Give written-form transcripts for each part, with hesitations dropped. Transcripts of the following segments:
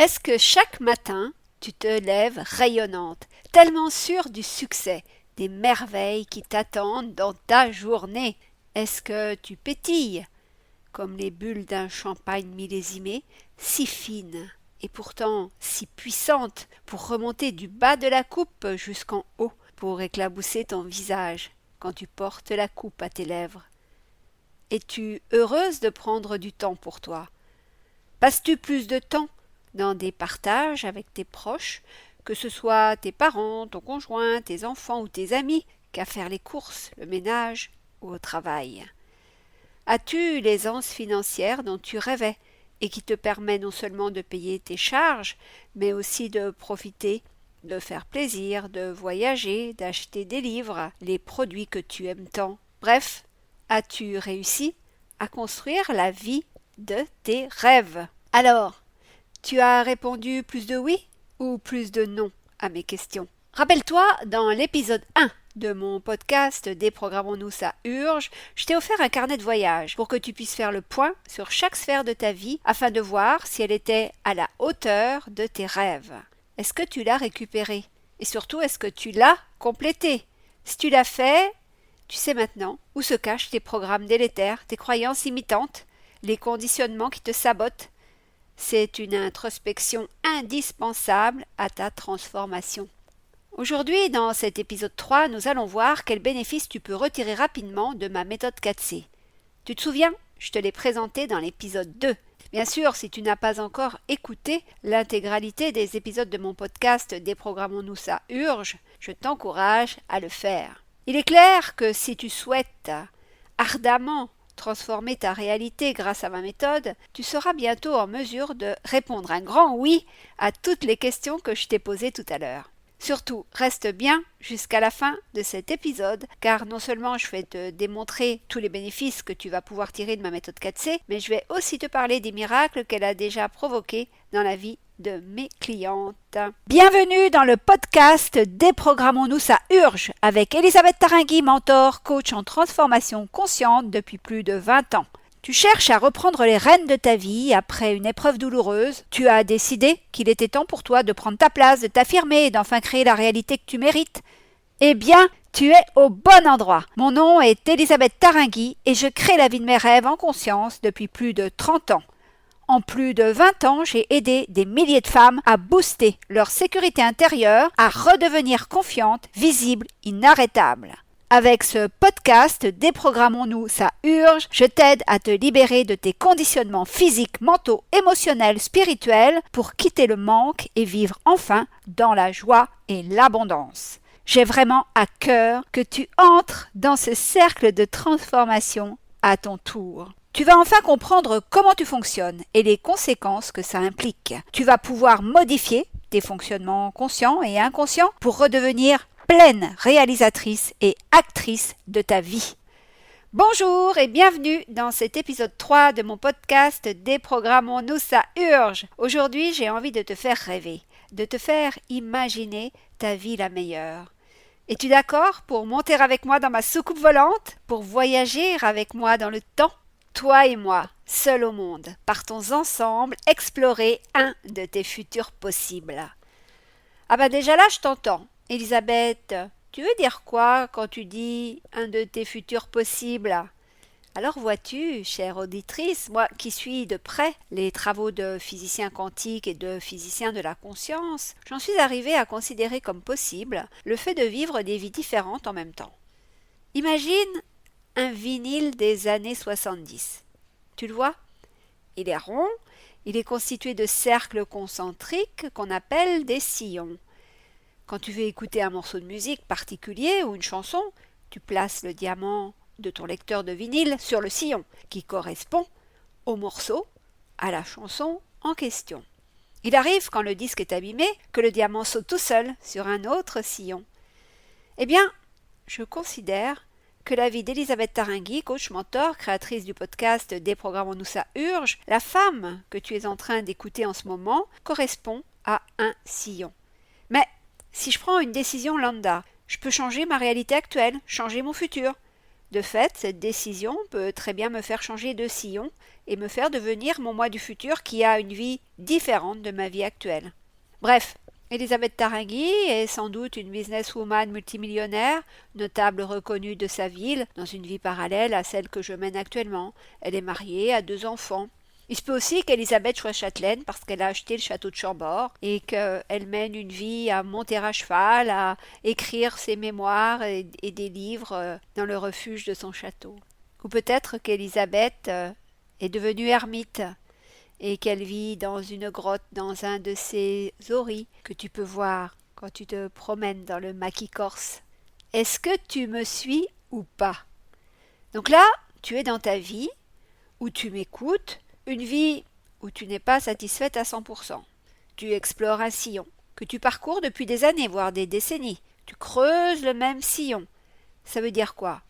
Est-ce que chaque matin, tu te lèves rayonnante, tellement sûre du succès, des merveilles qui t'attendent dans ta journée? Est-ce que tu pétilles, comme les bulles d'un champagne millésimé, si fines et pourtant si puissantes pour remonter du bas de la coupe jusqu'en haut, pour éclabousser ton visage quand tu portes la coupe à tes lèvres? Es-tu heureuse de prendre du temps pour toi? Passes-tu plus de temps dans des partages avec tes proches, que ce soit tes parents, ton conjoint, tes enfants ou tes amis, qu'à faire les courses, le ménage ou au travail? As-tu l'aisance financière dont tu rêvais et qui te permet non seulement de payer tes charges, mais aussi de profiter, de faire plaisir, de voyager, d'acheter des livres, les produits que tu aimes tant? Bref, as-tu réussi à construire la vie de tes rêves? Alors, tu as répondu plus de oui ou plus de non à mes questions? Rappelle-toi, dans l'épisode 1 de mon podcast Déprogrammons-nous, ça urge, je t'ai offert un carnet de voyage pour que tu puisses faire le point sur chaque sphère de ta vie afin de voir si elle était à la hauteur de tes rêves. Est-ce que tu l'as récupéré? Et surtout, est-ce que tu l'as complété? Si tu l'as fait, tu sais maintenant où se cachent tes programmes délétères, tes croyances imitantes, les conditionnements qui te sabotent. C'est une introspection indispensable à ta transformation. Aujourd'hui, dans cet épisode 3, nous allons voir quels bénéfices tu peux retirer rapidement de ma méthode 4C. Tu te souviens? Je te l'ai présenté dans l'épisode 2. Bien sûr, si tu n'as pas encore écouté l'intégralité des épisodes de mon podcast Déprogrammons-nous, ça urge, je t'encourage à le faire. Il est clair que si tu souhaites ardemment transformer ta réalité grâce à ma méthode, tu seras bientôt en mesure de répondre un grand oui à toutes les questions que je t'ai posées tout à l'heure. Surtout, reste bien jusqu'à la fin de cet épisode, car non seulement je vais te démontrer tous les bénéfices que tu vas pouvoir tirer de ma méthode 4C, mais je vais aussi te parler des miracles qu'elle a déjà provoqués dans la vie de mes clientes. Bienvenue dans le podcast Déprogrammons-nous, ça urge, avec Elisabeth Taringui, mentor, coach en transformation consciente depuis plus de 20 ans. Tu cherches à reprendre les rênes de ta vie après une épreuve douloureuse. Tu as décidé qu'il était temps pour toi de prendre ta place, de t'affirmer et d'enfin créer la réalité que tu mérites. Eh bien, tu es au bon endroit. Mon nom est Elisabeth Taringui et je crée la vie de mes rêves en conscience depuis plus de 30 ans. En plus de 20 ans, j'ai aidé des milliers de femmes à booster leur sécurité intérieure, à redevenir confiantes, visibles, inarrêtables. Avec ce podcast Déprogrammons-nous, ça urge, je t'aide à te libérer de tes conditionnements physiques, mentaux, émotionnels, spirituels pour quitter le manque et vivre enfin dans la joie et l'abondance. J'ai vraiment à cœur que tu entres dans ce cercle de transformation à ton tour. Tu vas enfin comprendre comment tu fonctionnes et les conséquences que ça implique. Tu vas pouvoir modifier tes fonctionnements conscients et inconscients pour redevenir pleine réalisatrice et actrice de ta vie. Bonjour et bienvenue dans cet épisode 3 de mon podcast Déprogrammons-nous, ça urge. Aujourd'hui, j'ai envie de te faire rêver, de te faire imaginer ta vie la meilleure. Es-tu d'accord pour monter avec moi dans ma soucoupe volante, pour voyager avec moi dans le temps? Toi et moi, seuls au monde, partons ensemble explorer un de tes futurs possibles. Ah ben déjà là, je t'entends. Elisabeth, tu veux dire quoi quand tu dis un de tes futurs possibles? Alors vois-tu, chère auditrice, moi qui suis de près les travaux de physiciens quantiques et de physiciens de la conscience, j'en suis arrivée à considérer comme possible le fait de vivre des vies différentes en même temps. Imagine un vinyle des années 70. Tu le vois? Il est rond, il est constitué de cercles concentriques qu'on appelle des sillons. Quand tu veux écouter un morceau de musique particulier ou une chanson, tu places le diamant de ton lecteur de vinyle sur le sillon qui correspond au morceau, à la chanson en question. Il arrive, quand le disque est abîmé, que le diamant saute tout seul sur un autre sillon. Eh bien, je considère que la vie d'Elisabeth Taringui, coach mentor, créatrice du podcast Déprogrammons-nous, ça urge, la femme que tu es en train d'écouter en ce moment, correspond à un sillon. Mais si je prends une décision lambda, je peux changer ma réalité actuelle, changer mon futur. De fait, cette décision peut très bien me faire changer de sillon et me faire devenir mon moi du futur qui a une vie différente de ma vie actuelle. Bref, Elisabeth Tarangui est sans doute une businesswoman multimillionnaire, notable reconnue de sa ville, dans une vie parallèle à celle que je mène actuellement. Elle est mariée, a 2 enfants. Il se peut aussi qu'Elisabeth soit châtelaine parce qu'elle a acheté le château de Chambord et qu'elle mène une vie à monter à cheval, à écrire ses mémoires et des livres dans le refuge de son château. Ou peut-être qu'Elisabeth est devenue ermite et qu'elle vit dans une grotte dans un de ces oris que tu peux voir quand tu te promènes dans le maquis corse. Est-ce que tu me suis ou pas? Donc là, tu es dans ta vie, où tu m'écoutes, une vie où tu n'es pas satisfaite à 100%. Tu explores un sillon que tu parcours depuis des années, voire des décennies. Tu creuses le même sillon. Ça veut dire quoi?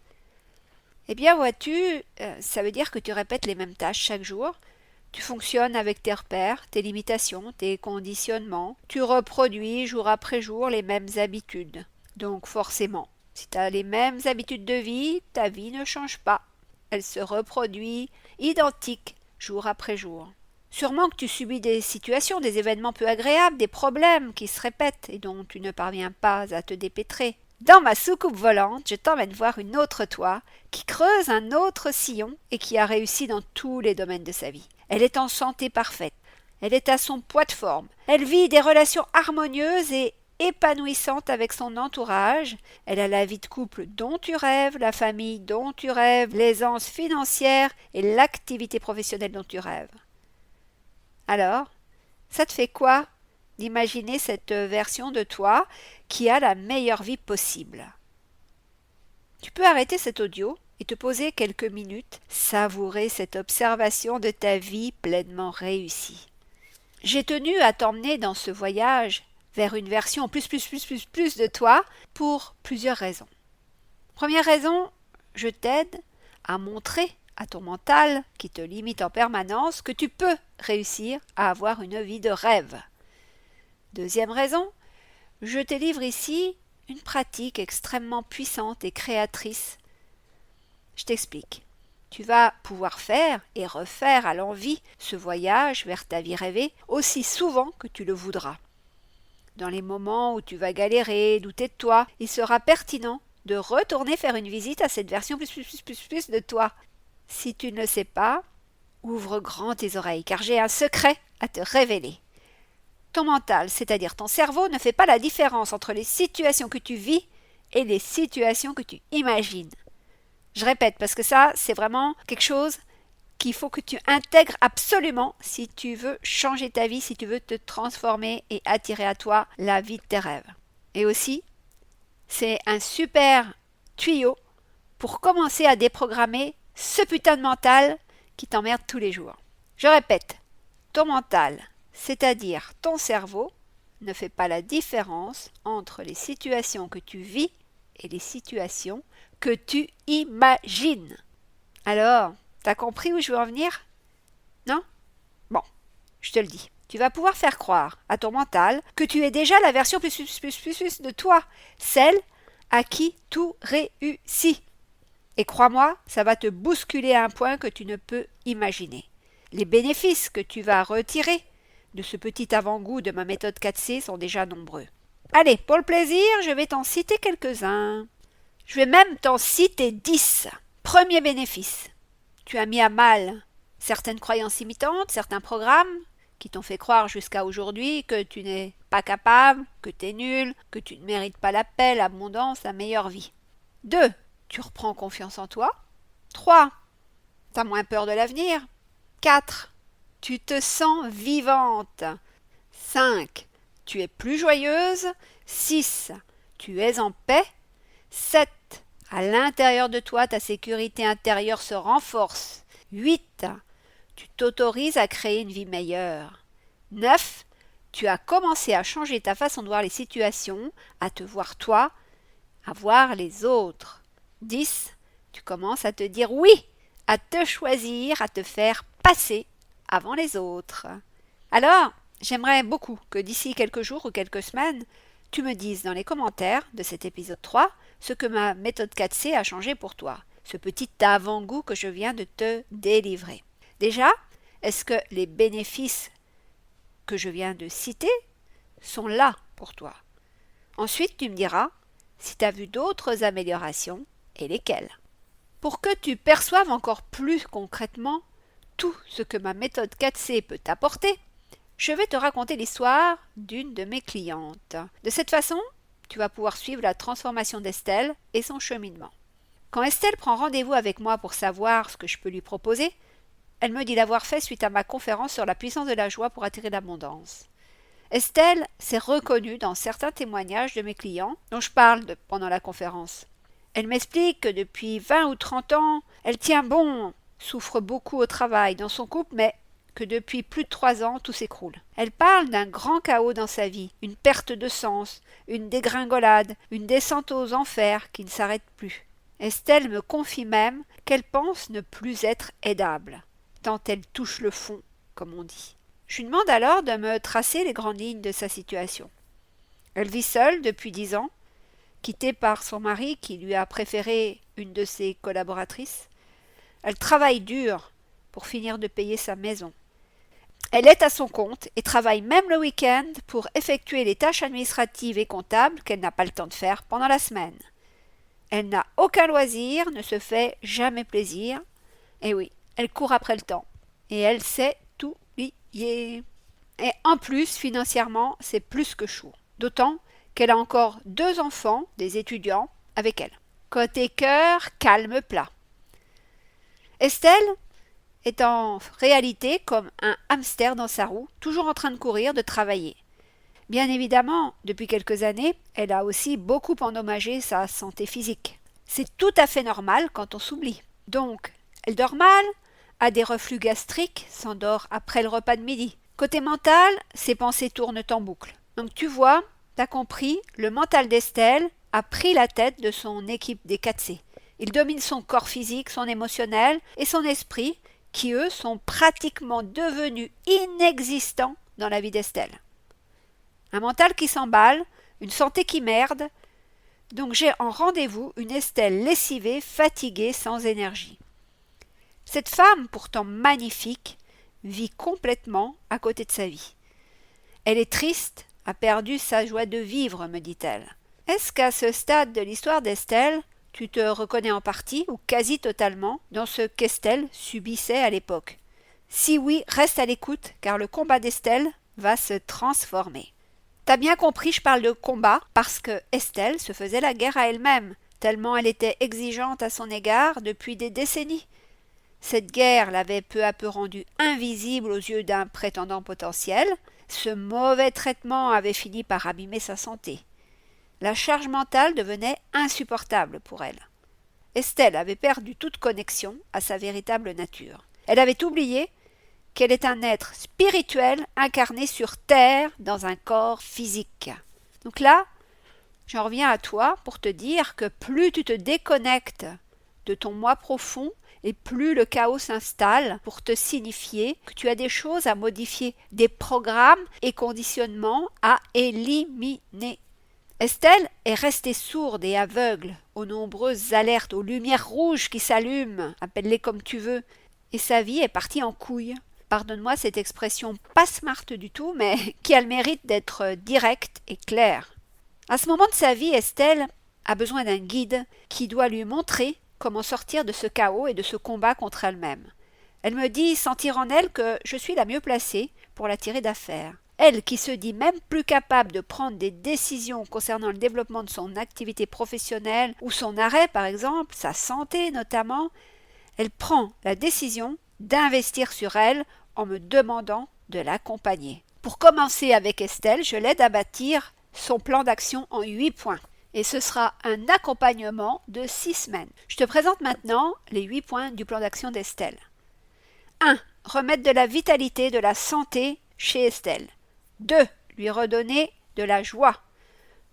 Eh bien, vois-tu, ça veut dire que tu répètes les mêmes tâches chaque jour. Tu fonctionnes avec tes repères, tes limitations, tes conditionnements. Tu reproduis jour après jour les mêmes habitudes. Donc forcément, si tu as les mêmes habitudes de vie, ta vie ne change pas. Elle se reproduit identique jour après jour. Sûrement que tu subis des situations, des événements peu agréables, des problèmes qui se répètent et dont tu ne parviens pas à te dépêtrer. Dans ma soucoupe volante, je t'emmène voir une autre toi qui creuse un autre sillon et qui a réussi dans tous les domaines de sa vie. Elle est en santé parfaite. Elle est à son poids de forme. Elle vit des relations harmonieuses et épanouissantes avec son entourage. Elle a la vie de couple dont tu rêves, la famille dont tu rêves, l'aisance financière et l'activité professionnelle dont tu rêves. Alors, ça te fait quoi d'imaginer cette version de toi qui a la meilleure vie possible? Tu peux arrêter cet audio et te poser quelques minutes, savourer cette observation de ta vie pleinement réussie. J'ai tenu à t'emmener dans ce voyage vers une version plus de toi pour plusieurs raisons. Première raison, je t'aide à montrer à ton mental qui te limite en permanence que tu peux réussir à avoir une vie de rêve. Deuxième raison, je te livre ici une pratique extrêmement puissante et créatrice. Je t'explique. Tu vas pouvoir faire et refaire à l'envi ce voyage vers ta vie rêvée aussi souvent que tu le voudras. Dans les moments où tu vas galérer, douter de toi, il sera pertinent de retourner faire une visite à cette version plus de toi. Si tu ne le sais pas, ouvre grand tes oreilles, car j'ai un secret à te révéler. Ton mental, c'est-à-dire ton cerveau, ne fait pas la différence entre les situations que tu vis et les situations que tu imagines. Je répète, parce que ça, c'est vraiment quelque chose qu'il faut que tu intègres absolument si tu veux changer ta vie, si tu veux te transformer et attirer à toi la vie de tes rêves. Et aussi, c'est un super tuyau pour commencer à déprogrammer ce putain de mental qui t'emmerde tous les jours. Je répète, ton mental, c'est-à-dire ton cerveau, ne fait pas la différence entre les situations que tu vis et les situations que tu imagines. Alors, t'as compris où je veux en venir? Non? Bon, je te le dis. Tu vas pouvoir faire croire à ton mental que tu es déjà la version plus de toi, celle à qui tout réussit. Et crois-moi, ça va te bousculer à un point que tu ne peux imaginer. Les bénéfices que tu vas retirer de ce petit avant-goût de ma méthode 4C sont déjà nombreux. Allez, pour le plaisir, je vais t'en citer quelques-uns. Je vais même t'en citer 10. Premier bénéfice. Tu as mis à mal certaines croyances limitantes, certains programmes qui t'ont fait croire jusqu'à aujourd'hui que tu n'es pas capable, que tu es nul, que tu ne mérites pas la paix, l'abondance, la meilleure vie. 2. Tu reprends confiance en toi. 3. Tu as moins peur de l'avenir. 4. Tu te sens vivante. 5. Tu es plus joyeuse. 6. Tu es en paix. 7. À l'intérieur de toi, ta sécurité intérieure se renforce. 8. Tu t'autorises à créer une vie meilleure. 9. Tu as commencé à changer ta façon de voir les situations, à te voir toi, à voir les autres. 10. Tu commences à te dire oui, à te choisir, à te faire passer avant les autres. Alors, j'aimerais beaucoup que d'ici quelques jours ou quelques semaines, tu me dises dans les commentaires de cet épisode 3 ce que ma méthode 4C a changé pour toi, ce petit avant-goût que je viens de te délivrer. Déjà, est-ce que les bénéfices que je viens de citer sont là pour toi? Ensuite, tu me diras si tu as vu d'autres améliorations et lesquelles. Pour que tu perçoives encore plus concrètement tout ce que ma méthode 4C peut t'apporter, je vais te raconter l'histoire d'une de mes clientes. De cette façon, tu vas pouvoir suivre la transformation d'Estelle et son cheminement. Quand Estelle prend rendez-vous avec moi pour savoir ce que je peux lui proposer, elle me dit l'avoir fait suite à ma conférence sur la puissance de la joie pour attirer l'abondance. Estelle s'est reconnue dans certains témoignages de mes clients dont je parle pendant la conférence. Elle m'explique que depuis 20 ou 30 ans, elle tient bon, souffre beaucoup au travail, dans son couple, mais que depuis plus de 3 ans, tout s'écroule. Elle parle d'un grand chaos dans sa vie, une perte de sens, une dégringolade, une descente aux enfers qui ne s'arrête plus. Estelle me confie même qu'elle pense ne plus être aidable, tant elle touche le fond, comme on dit. Je lui demande alors de me tracer les grandes lignes de sa situation. Elle vit seule depuis 10 ans, quittée par son mari qui lui a préféré une de ses collaboratrices. Elle travaille dur pour finir de payer sa maison. Elle est à son compte et travaille même le week-end pour effectuer les tâches administratives et comptables qu'elle n'a pas le temps de faire pendant la semaine. Elle n'a aucun loisir, ne se fait jamais plaisir. Et oui, elle court après le temps. Et elle sait tout lier. Et en plus, financièrement, c'est plus que chaud. D'autant qu'elle a encore 2 enfants, des étudiants, avec elle. Côté cœur, calme plat. Estelle est en réalité comme un hamster dans sa roue, toujours en train de courir, de travailler. Bien évidemment, depuis quelques années, elle a aussi beaucoup endommagé sa santé physique. C'est tout à fait normal quand on s'oublie. Donc, elle dort mal, a des reflux gastriques, s'endort après le repas de midi. Côté mental, ses pensées tournent en boucle. Donc tu vois, t'as compris, le mental d'Estelle a pris la tête de son équipe des 4C. Il domine son corps physique, son émotionnel et son esprit, qui eux sont pratiquement devenus inexistants dans la vie d'Estelle. Un mental qui s'emballe, une santé qui merde. Donc j'ai en rendez-vous une Estelle lessivée, fatiguée, sans énergie. Cette femme, pourtant magnifique, vit complètement à côté de sa vie. Elle est triste, a perdu sa joie de vivre, me dit-elle. Est-ce qu'à ce stade de l'histoire d'Estelle, tu te reconnais en partie ou quasi totalement dans ce qu'Estelle subissait à l'époque? Si oui, reste à l'écoute, car le combat d'Estelle va se transformer. T'as bien compris, je parle de combat parce que Estelle se faisait la guerre à elle-même, tellement elle était exigeante à son égard depuis des décennies. Cette guerre l'avait peu à peu rendue invisible aux yeux d'un prétendant potentiel. Ce mauvais traitement avait fini par abîmer sa santé. La charge mentale devenait insupportable pour elle. Estelle avait perdu toute connexion à sa véritable nature. Elle avait oublié qu'elle est un être spirituel incarné sur terre dans un corps physique. Donc là, j'en reviens à toi pour te dire que plus tu te déconnectes de ton moi profond et plus le chaos s'installe pour te signifier que tu as des choses à modifier, des programmes et conditionnements à éliminer. Estelle est restée sourde et aveugle aux nombreuses alertes, aux lumières rouges qui s'allument, appelle-les comme tu veux, et sa vie est partie en couille. Pardonne-moi cette expression pas smart du tout, mais qui a le mérite d'être directe et claire. À ce moment de sa vie, Estelle a besoin d'un guide qui doit lui montrer comment sortir de ce chaos et de ce combat contre elle-même. Elle me dit sentir en elle que je suis la mieux placée pour la tirer d'affaire. Elle qui se dit même plus capable de prendre des décisions concernant le développement de son activité professionnelle ou son arrêt par exemple, sa santé notamment, elle prend la décision d'investir sur elle en me demandant de l'accompagner. Pour commencer avec Estelle, je l'aide à bâtir son plan d'action en 8 points. Et ce sera un accompagnement de 6 semaines. Je te présente maintenant les 8 points du plan d'action d'Estelle. 1. Remettre de la vitalité, de la santé chez Estelle. 2. Lui redonner de la joie.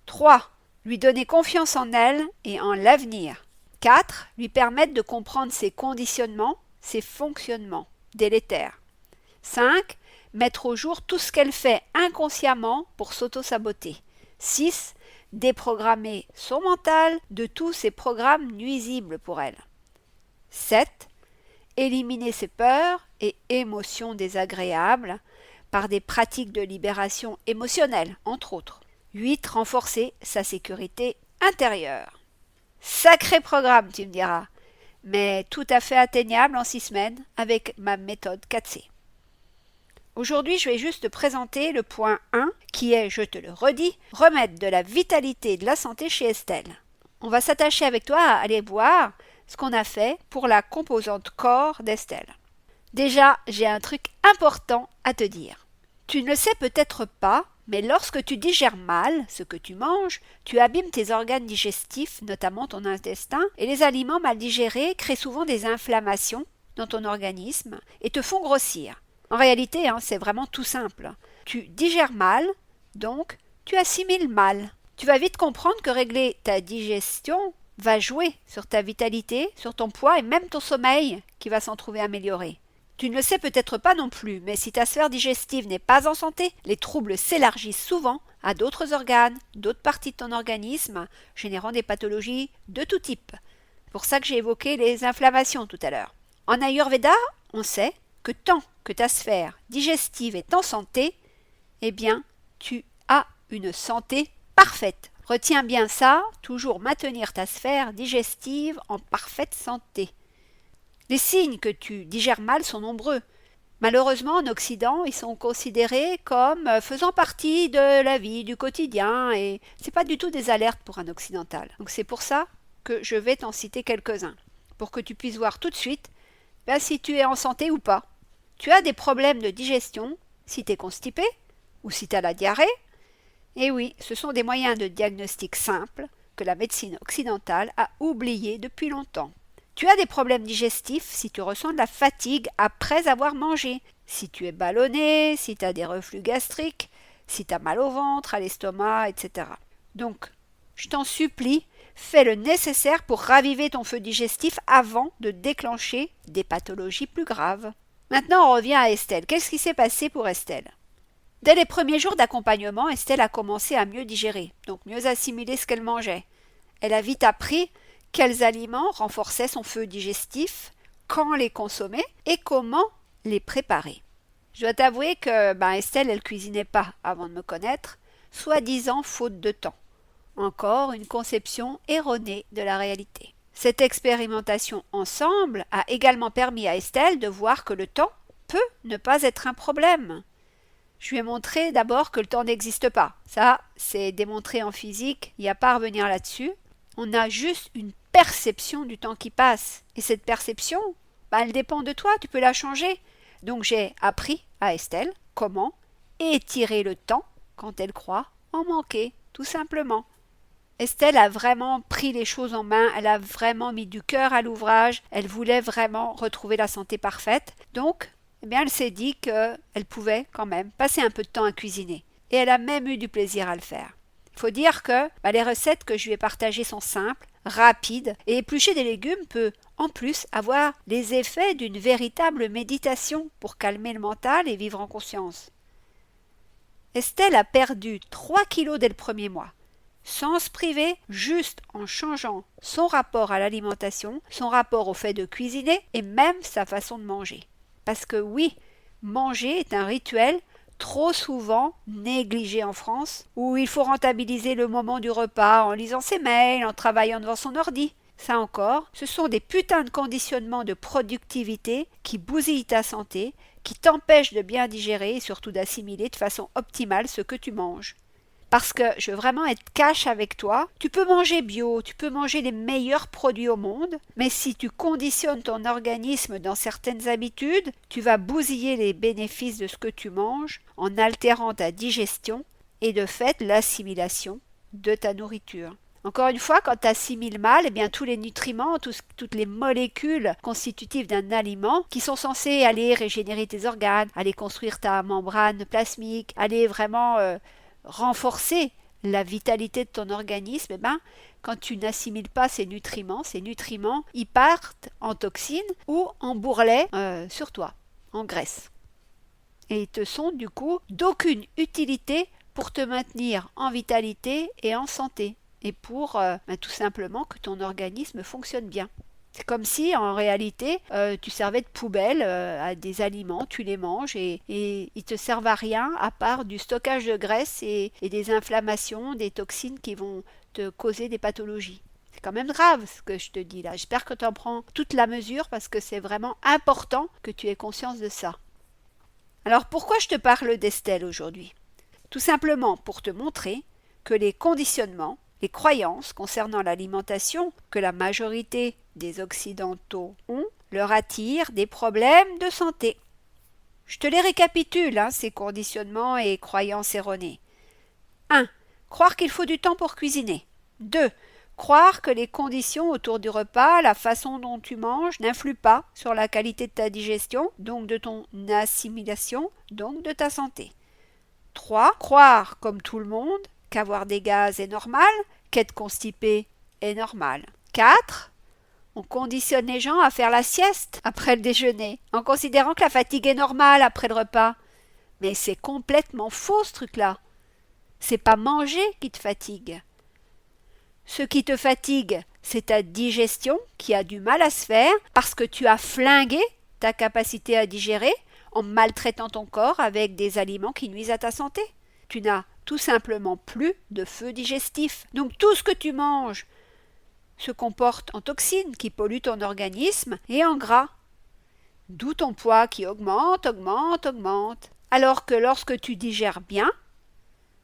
3. Lui donner confiance en elle et en l'avenir. 4. Lui permettre de comprendre ses conditionnements, ses fonctionnements délétères. 5. Mettre au jour tout ce qu'elle fait inconsciemment pour s'auto-saboter. 6. Déprogrammer son mental de tous ces programmes nuisibles pour elle. 7. éliminer ses peurs et émotions désagréables par des pratiques de libération émotionnelle, entre autres. 8. Renforcer sa sécurité intérieure. Sacré programme, tu me diras, mais tout à fait atteignable en 6 semaines avec ma méthode 4C. Aujourd'hui, je vais juste te présenter le point 1 qui est, je te le redis, remettre de la vitalité et de la santé chez Estelle. On va s'attacher avec toi à aller voir ce qu'on a fait pour la composante corps d'Estelle. Déjà, j'ai un truc important à te dire. Tu ne le sais peut-être pas, mais lorsque tu digères mal ce que tu manges, tu abîmes tes organes digestifs, notamment ton intestin, et les aliments mal digérés créent souvent des inflammations dans ton organisme et te font grossir. En réalité, c'est vraiment tout simple. Tu digères mal, donc tu assimiles mal. Tu vas vite comprendre que régler ta digestion va jouer sur ta vitalité, sur ton poids et même ton sommeil qui va s'en trouver amélioré. Tu ne le sais peut-être pas non plus, mais si ta sphère digestive n'est pas en santé, les troubles s'élargissent souvent à d'autres organes, d'autres parties de ton organisme, générant des pathologies de tout type. C'est pour ça que j'ai évoqué les inflammations tout à l'heure. En Ayurveda, on sait que tant que ta sphère digestive est en santé, eh bien, tu as une santé parfaite. Retiens bien ça, toujours maintenir ta sphère digestive en parfaite santé. Les signes que tu digères mal sont nombreux. Malheureusement, en Occident, ils sont considérés comme faisant partie de la vie, du quotidien, et ce n'est pas du tout des alertes pour un occidental. Donc c'est pour ça que je vais t'en citer quelques-uns, pour que tu puisses voir tout de suite si tu es en santé ou pas. Tu as des problèmes de digestion, si tu es constipé, ou si tu as la diarrhée. Et oui, ce sont des moyens de diagnostic simples que la médecine occidentale a oubliés depuis longtemps. Tu as des problèmes digestifs si tu ressens de la fatigue après avoir mangé, si tu es ballonné, si tu as des reflux gastriques, si tu as mal au ventre, à l'estomac, etc. Donc, je t'en supplie, fais le nécessaire pour raviver ton feu digestif avant de déclencher des pathologies plus graves. Maintenant, on revient à Estelle. Qu'est-ce qui s'est passé pour Estelle ? Dès les premiers jours d'accompagnement, Estelle a commencé à mieux digérer, donc mieux assimiler ce qu'elle mangeait. Elle a vite appris quels aliments renforçaient son feu digestif, quand les consommer et comment les préparer. Je dois t'avouer que Estelle, elle cuisinait pas avant de me connaître, soi-disant faute de temps. Encore une conception erronée de la réalité. Cette expérimentation ensemble a également permis à Estelle de voir que le temps peut ne pas être un problème. Je lui ai montré d'abord que le temps n'existe pas. Ça, c'est démontré en physique, il n'y a pas à revenir là-dessus. On a juste une perception du temps qui passe. Et cette perception, elle dépend de toi, tu peux la changer. Donc j'ai appris à Estelle comment étirer le temps quand elle croit en manquer, tout simplement. Estelle a vraiment pris les choses en main, elle a vraiment mis du cœur à l'ouvrage, elle voulait vraiment retrouver la santé parfaite. Donc, elle s'est dit qu'elle pouvait quand même passer un peu de temps à cuisiner. Et elle a même eu du plaisir à le faire. Il faut dire que les recettes que je lui ai partagées sont simples, rapides, et éplucher des légumes peut en plus avoir les effets d'une véritable méditation pour calmer le mental et vivre en conscience. Estelle a perdu 3 kilos dès le premier mois, sans se priver, juste en changeant son rapport à l'alimentation, son rapport au fait de cuisiner et même sa façon de manger. Parce que oui, manger est un rituel trop souvent négligé en France, où il faut rentabiliser le moment du repas en lisant ses mails, en travaillant devant son ordi. Ça encore, ce sont des putains de conditionnements de productivité qui bousillent ta santé, qui t'empêchent de bien digérer et surtout d'assimiler de façon optimale ce que tu manges. Parce que je veux vraiment être cash avec toi, tu peux manger bio, tu peux manger les meilleurs produits au monde, mais si tu conditionnes ton organisme dans certaines habitudes, tu vas bousiller les bénéfices de ce que tu manges en altérant ta digestion et de fait l'assimilation de ta nourriture. Encore une fois, quand tu assimiles mal, tous les nutriments, toutes les molécules constitutives d'un aliment qui sont censées aller régénérer tes organes, aller construire ta membrane plasmique, aller vraiment renforcer la vitalité de ton organisme, quand tu n'assimiles pas ces nutriments, ils partent en toxines ou en bourrelets sur toi, en graisse. Et ils te sont du coup d'aucune utilité pour te maintenir en vitalité et en santé, et pour tout simplement que ton organisme fonctionne bien. C'est comme si, en réalité, tu servais de poubelle à des aliments, tu les manges et ils te servent à rien à part du stockage de graisse et des inflammations, des toxines qui vont te causer des pathologies. C'est quand même grave ce que je te dis là. J'espère que tu en prends toute la mesure parce que c'est vraiment important que tu aies conscience de ça. Alors pourquoi je te parle d'Estelle aujourd'hui? Tout simplement pour te montrer que les conditionnements, les croyances concernant l'alimentation que la majorité des Occidentaux ont leur attirent des problèmes de santé. Je te les récapitule, ces conditionnements et croyances erronées. 1. Croire qu'il faut du temps pour cuisiner. 2. Croire que les conditions autour du repas, la façon dont tu manges, n'influent pas sur la qualité de ta digestion, donc de ton assimilation, donc de ta santé. 3. Croire, comme tout le monde, qu'avoir des gaz est normal, qu'être constipé est normal. 4. On conditionne les gens à faire la sieste après le déjeuner, en considérant que la fatigue est normale après le repas. Mais c'est complètement faux ce truc-là. C'est pas manger qui te fatigue. Ce qui te fatigue, c'est ta digestion qui a du mal à se faire parce que tu as flingué ta capacité à digérer en maltraitant ton corps avec des aliments qui nuisent à ta santé. Tu n'as tout simplement plus de feu digestif. Donc tout ce que tu manges se comporte en toxines qui polluent ton organisme et en gras. D'où ton poids qui augmente. Alors que lorsque tu digères bien,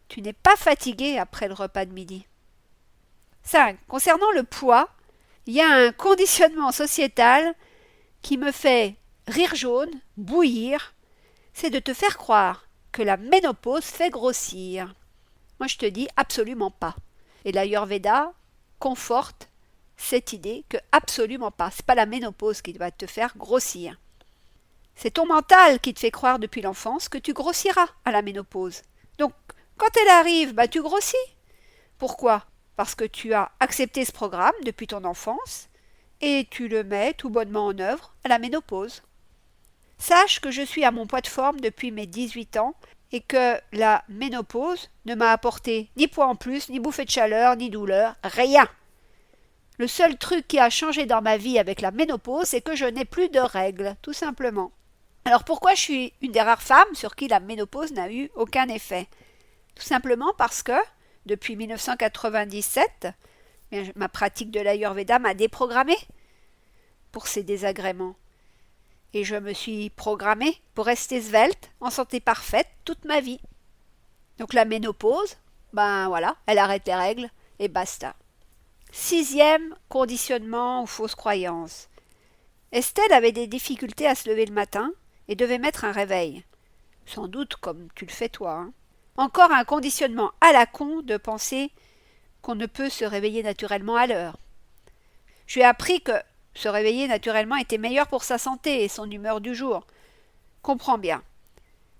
tu n'es pas fatigué après le repas de midi. 5. Concernant le poids, il y a un conditionnement sociétal qui me fait rire jaune, bouillir, c'est de te faire croire que la ménopause fait grossir. Moi je te dis absolument pas. Et l'Ayurveda conforte cette idée que absolument pas. C'est pas la ménopause qui doit te faire grossir. C'est ton mental qui te fait croire depuis l'enfance que tu grossiras à la ménopause. Donc quand elle arrive, tu grossis. Pourquoi? Parce que tu as accepté ce programme depuis ton enfance et tu le mets tout bonnement en œuvre à la ménopause. Sache que je suis à mon poids de forme depuis mes 18 ans et que la ménopause ne m'a apporté ni poids en plus, ni bouffée de chaleur, ni douleur, rien. Le seul truc qui a changé dans ma vie avec la ménopause, c'est que je n'ai plus de règles, tout simplement. Alors pourquoi je suis une des rares femmes sur qui la ménopause n'a eu aucun effet? Tout simplement parce que, depuis 1997, ma pratique de l'Ayurveda m'a déprogrammée pour ces désagréments. Et je me suis programmée pour rester svelte, en santé parfaite, toute ma vie. Donc la ménopause, voilà, elle arrête les règles et basta. 6e conditionnement ou fausse croyance. Estelle avait des difficultés à se lever le matin et devait mettre un réveil. Sans doute comme tu le fais toi. Encore un conditionnement à la con de penser qu'on ne peut se réveiller naturellement à l'heure. Je lui ai appris que se réveiller naturellement était meilleur pour sa santé et son humeur du jour. Comprends bien.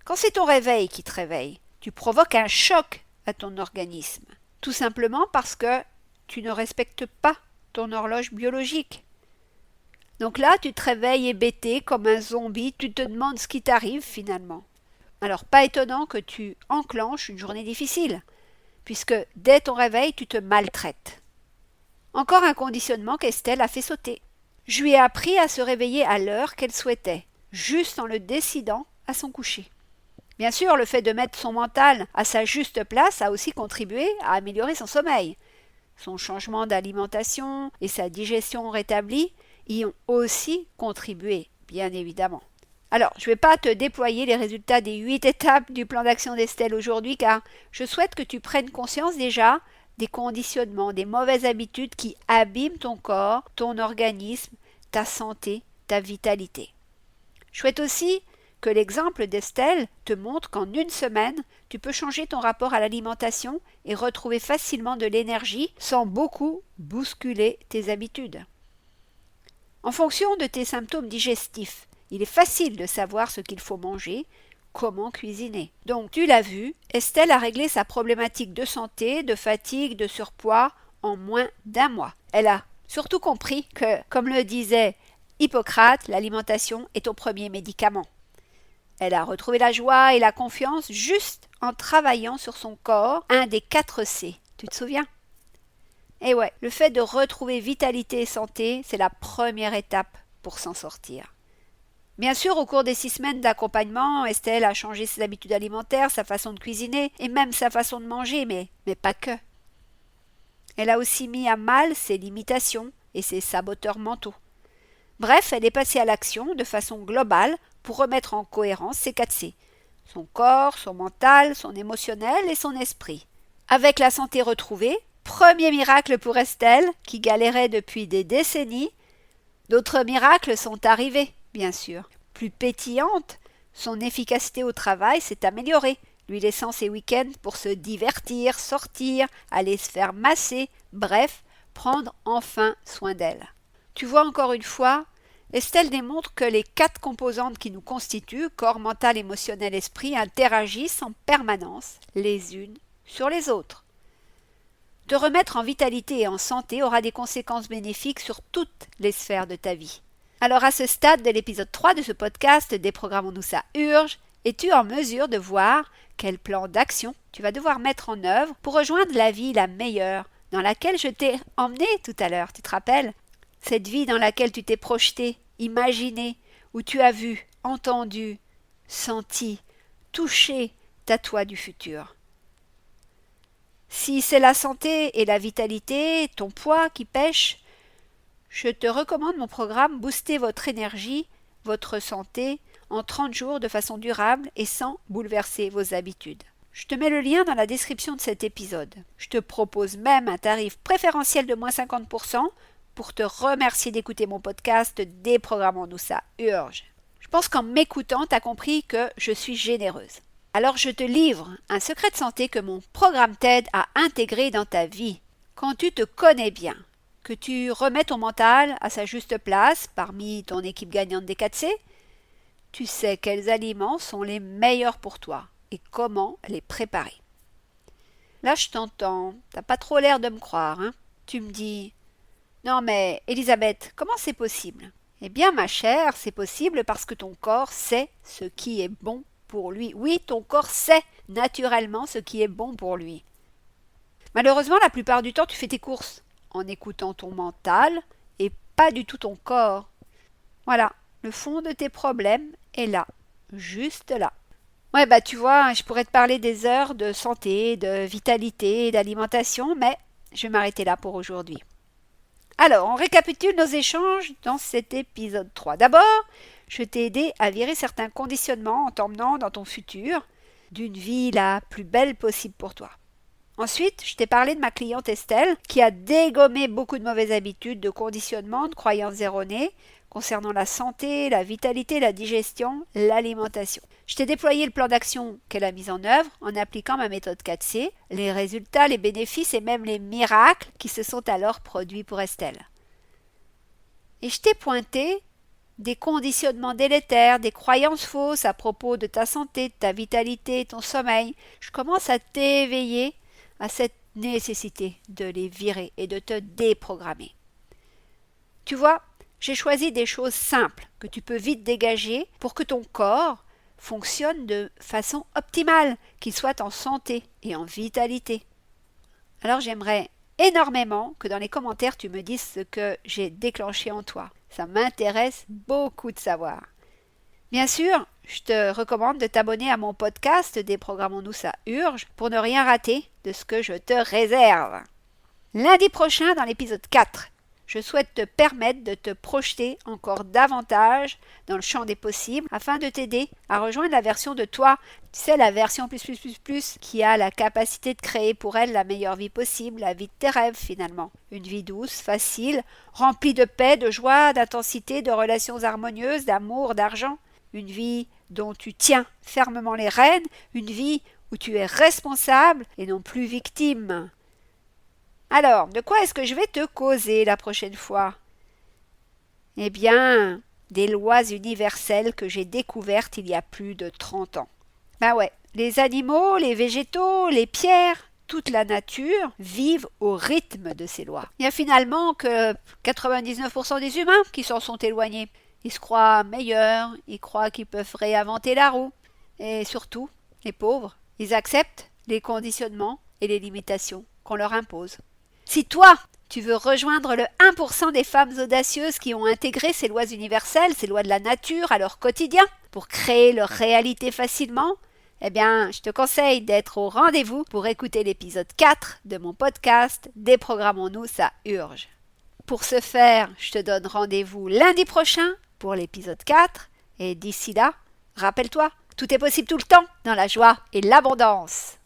Quand c'est ton réveil qui te réveille, tu provoques un choc à ton organisme. Tout simplement parce que tu ne respectes pas ton horloge biologique. Donc là, tu te réveilles hébété comme un zombie, tu te demandes ce qui t'arrive finalement. Alors pas étonnant que tu enclenches une journée difficile, puisque dès ton réveil, tu te maltraites. Encore un conditionnement qu'Estelle a fait sauter. Je lui ai appris à se réveiller à l'heure qu'elle souhaitait, juste en le décidant à son coucher. Bien sûr, le fait de mettre son mental à sa juste place a aussi contribué à améliorer son sommeil. Son changement d'alimentation et sa digestion rétablie y ont aussi contribué, bien évidemment. Alors, je ne vais pas te déployer les résultats des 8 étapes du plan d'action d'Estelle aujourd'hui, car je souhaite que tu prennes conscience déjà des conditionnements, des mauvaises habitudes qui abîment ton corps, ton organisme, ta santé, ta vitalité. Je souhaite aussi que l'exemple d'Estelle te montre qu'en une semaine, tu peux changer ton rapport à l'alimentation et retrouver facilement de l'énergie sans beaucoup bousculer tes habitudes. En fonction de tes symptômes digestifs, il est facile de savoir ce qu'il faut manger, comment cuisiner. Donc, tu l'as vu, Estelle a réglé sa problématique de santé, de fatigue, de surpoids en moins d'1 mois. Elle a surtout compris que, comme le disait Hippocrate, l'alimentation est ton premier médicament. Elle a retrouvé la joie et la confiance juste en travaillant sur son corps, un des 4 C. Tu te souviens? Et ouais, le fait de retrouver vitalité et santé, c'est la première étape pour s'en sortir. Bien sûr, au cours des 6 semaines d'accompagnement, Estelle a changé ses habitudes alimentaires, sa façon de cuisiner et même sa façon de manger, mais pas que. Elle a aussi mis à mal ses limitations et ses saboteurs mentaux. Bref, elle est passée à l'action de façon globale pour remettre en cohérence ses 4 C. Son corps, son mental, son émotionnel et son esprit. Avec la santé retrouvée, premier miracle pour Estelle, qui galérait depuis des décennies. D'autres miracles sont arrivés, bien sûr. Plus pétillante, son efficacité au travail s'est améliorée, lui laissant ses week-ends pour se divertir, sortir, aller se faire masser, bref, prendre enfin soin d'elle. Tu vois, encore une fois, Estelle démontre que les 4 composantes qui nous constituent, corps, mental, émotionnel, esprit, interagissent en permanence les unes sur les autres. Te remettre en vitalité et en santé aura des conséquences bénéfiques sur toutes les sphères de ta vie. Alors à ce stade de l'épisode 3 de ce podcast Déprogrammons-nous ça urge, es-tu en mesure de voir quel plan d'action tu vas devoir mettre en œuvre pour rejoindre la vie la meilleure dans laquelle je t'ai emmené tout à l'heure, tu te rappelles? Cette vie dans laquelle tu t'es projeté, imaginé, où tu as vu, entendu, senti, touché ta toi du futur. Si c'est la santé et la vitalité, ton poids qui pêche, je te recommande mon programme Booster votre énergie, votre santé en 30 jours de façon durable et sans bouleverser vos habitudes. Je te mets le lien dans la description de cet épisode. Je te propose même un tarif préférentiel de moins 50% pour te remercier d'écouter mon podcast Déprogrammons-nous ça urge. Je pense qu'en m'écoutant, tu as compris que je suis généreuse. Alors je te livre un secret de santé que mon programme t'aide à intégrer dans ta vie. Quand tu te connais bien, que tu remets ton mental à sa juste place parmi ton équipe gagnante des 4C, tu sais quels aliments sont les meilleurs pour toi et comment les préparer. Là je t'entends, t'as pas trop l'air de me croire, hein? Tu me dis « Non mais Elisabeth, comment c'est possible ?» Eh bien ma chère, c'est possible parce que ton corps sait ce qui est bon pour lui. Oui, ton corps sait naturellement ce qui est bon pour lui. Malheureusement, la plupart du temps, tu fais tes courses en écoutant ton mental et pas du tout ton corps. Voilà, le fond de tes problèmes est là, juste là. Ouais, bah tu vois, je pourrais te parler des heures de santé, de vitalité, d'alimentation, mais je vais m'arrêter là pour aujourd'hui. Alors, on récapitule nos échanges dans cet épisode 3. D'abord, je t'ai aidé à virer certains conditionnements en t'emmenant dans ton futur d'une vie la plus belle possible pour toi. Ensuite, je t'ai parlé de ma cliente Estelle qui a dégommé beaucoup de mauvaises habitudes, de conditionnement, de croyances erronées concernant la santé, la vitalité, la digestion, l'alimentation. Je t'ai déployé le plan d'action qu'elle a mis en œuvre en appliquant ma méthode 4C, les résultats, les bénéfices et même les miracles qui se sont alors produits pour Estelle. Et je t'ai pointé des conditionnements délétères, des croyances fausses à propos de ta santé, de ta vitalité, ton sommeil. Je commence à t'éveiller à cette nécessité de les virer et de te déprogrammer. Tu vois, j'ai choisi des choses simples que tu peux vite dégager pour que ton corps fonctionne de façon optimale, qu'il soit en santé et en vitalité. Alors j'aimerais énormément que dans les commentaires tu me dises ce que j'ai déclenché en toi. Ça m'intéresse beaucoup de savoir. Bien sûr, je te recommande de t'abonner à mon podcast Déprogrammons-nous ça urge pour ne rien rater de ce que je te réserve. Lundi prochain dans l'épisode 4, je souhaite te permettre de te projeter encore davantage dans le champ des possibles afin de t'aider à rejoindre la version de toi, tu sais, la version plus qui a la capacité de créer pour elle la meilleure vie possible, la vie de tes rêves finalement. Une vie douce, facile, remplie de paix, de joie, d'intensité, de relations harmonieuses, d'amour, d'argent. Une vie dont tu tiens fermement les rênes, une vie où tu es responsable et non plus victime. Alors, de quoi est-ce que je vais te causer la prochaine fois? Eh bien, des lois universelles que j'ai découvertes il y a plus de 30 ans. Ben ouais, les animaux, les végétaux, les pierres, toute la nature vivent au rythme de ces lois. Il n'y a finalement que 99% des humains qui s'en sont éloignés. Ils se croient meilleurs, ils croient qu'ils peuvent réinventer la roue. Et surtout, les pauvres, ils acceptent les conditionnements et les limitations qu'on leur impose. Si toi, tu veux rejoindre le 1% des femmes audacieuses qui ont intégré ces lois universelles, ces lois de la nature à leur quotidien, pour créer leur réalité facilement, eh bien, je te conseille d'être au rendez-vous pour écouter l'épisode 4 de mon podcast Déprogrammons-nous, ça urge. Pour ce faire, je te donne rendez-vous lundi prochain pour l'épisode 4 et d'ici là, rappelle-toi, tout est possible tout le temps dans la joie et l'abondance.